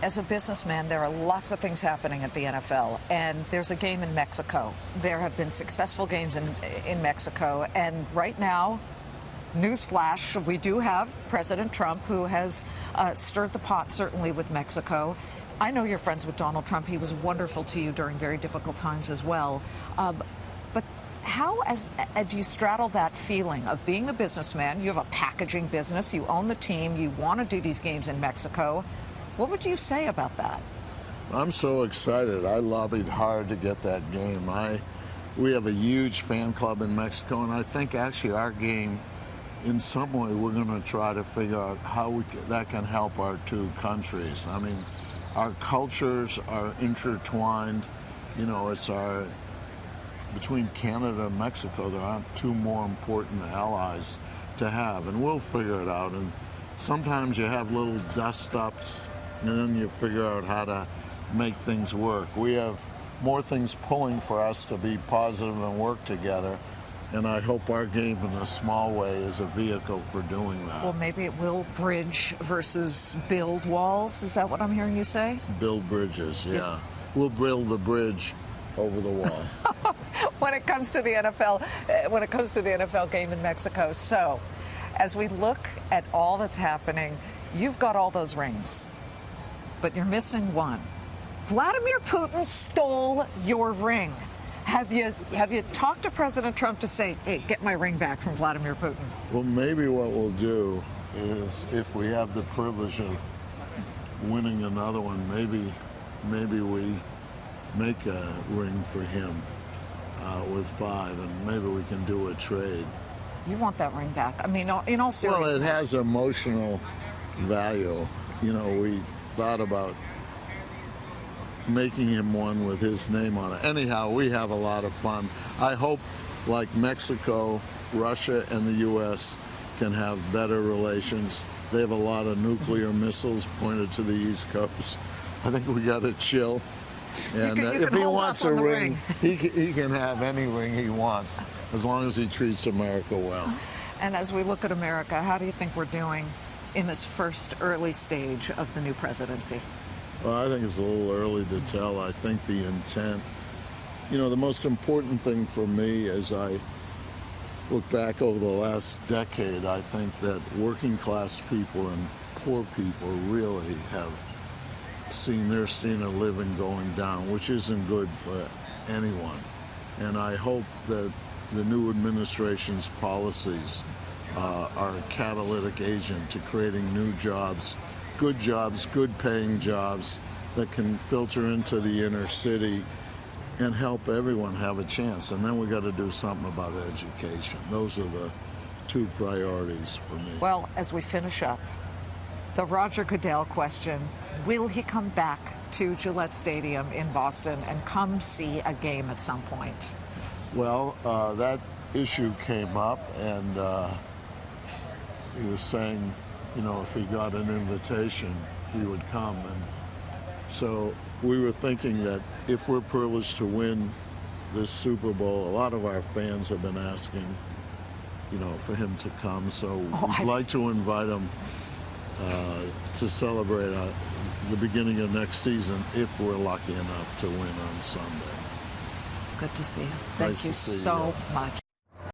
as a businessman, there are lots of things happening at the NFL, and there's a game in Mexico. There have been successful games in Mexico, and right now, newsflash, we do have President Trump, who has stirred the pot, certainly, with Mexico. I know you're friends with Donald Trump. He was wonderful to you during very difficult times as well. But how do you straddle that feeling of being a businessman? You have a packaging business. You own the team. You want to do these games in Mexico. What would you say about that? I'm so excited. I lobbied hard to get that game. We have a huge fan club in Mexico, and I think actually our game, in some way, we're going to try to figure out how that can help our two countries. I mean, our cultures are intertwined. You know, it's between Canada and Mexico, there aren't two more important allies to have, and we'll figure it out. And sometimes you have little dust-ups, and then you figure out how to make things work. We have more things pulling for us to be positive and work together. And I hope our game, in a small way, is a vehicle for doing that. Well, maybe it will bridge versus build walls. Is that what I'm hearing you say? Build bridges, yeah. We'll build the bridge over the wall. When it comes to the NFL game in Mexico. So, as we look at all that's happening, you've got all those rings, but you're missing one. Vladimir Putin stole your ring. Have you talked to President Trump to say, hey, get my ring back from Vladimir Putin? Well, maybe what we'll do is, if we have the privilege of winning another one, maybe we make a ring for him with 5, and maybe we can do a trade. You want that ring back? I mean, in all seriousness. Well, it has emotional value. You know, we thought about making him one with his name on it. Anyhow, we have a lot of fun. I hope, like Mexico, Russia, and the U.S. can have better relations. They have a lot of nuclear missiles pointed to the East Coast. I think we got to chill. And if he wants a ring, he can have any ring he wants, as long as he treats America well. And as we look at America, how do you think we're doing in this first early stage of the new presidency? Well, I think it's a little early to tell. I think the intent, you know, the most important thing for me as I look back over the last decade, I think that working class people and poor people really have seen their standard of living going down, which isn't good for anyone. And I hope that the new administration's policies are a catalytic agent to creating new jobs, good paying jobs that can filter into the inner city and help everyone have a chance. And then we got to do something about education. Those are the 2 priorities for me. Well, as we finish up, the Roger Goodell question: will he come back to Gillette Stadium in Boston and come see a game at some point? Well, that issue came up, and he was saying, you know, if he got an invitation, he would come. And so we were thinking that if we're privileged to win this Super Bowl, a lot of our fans have been asking, you know, for him to come. So we'd like to invite him to celebrate the beginning of next season, if we're lucky enough to win on Sunday. Good to see you. Thank you so much.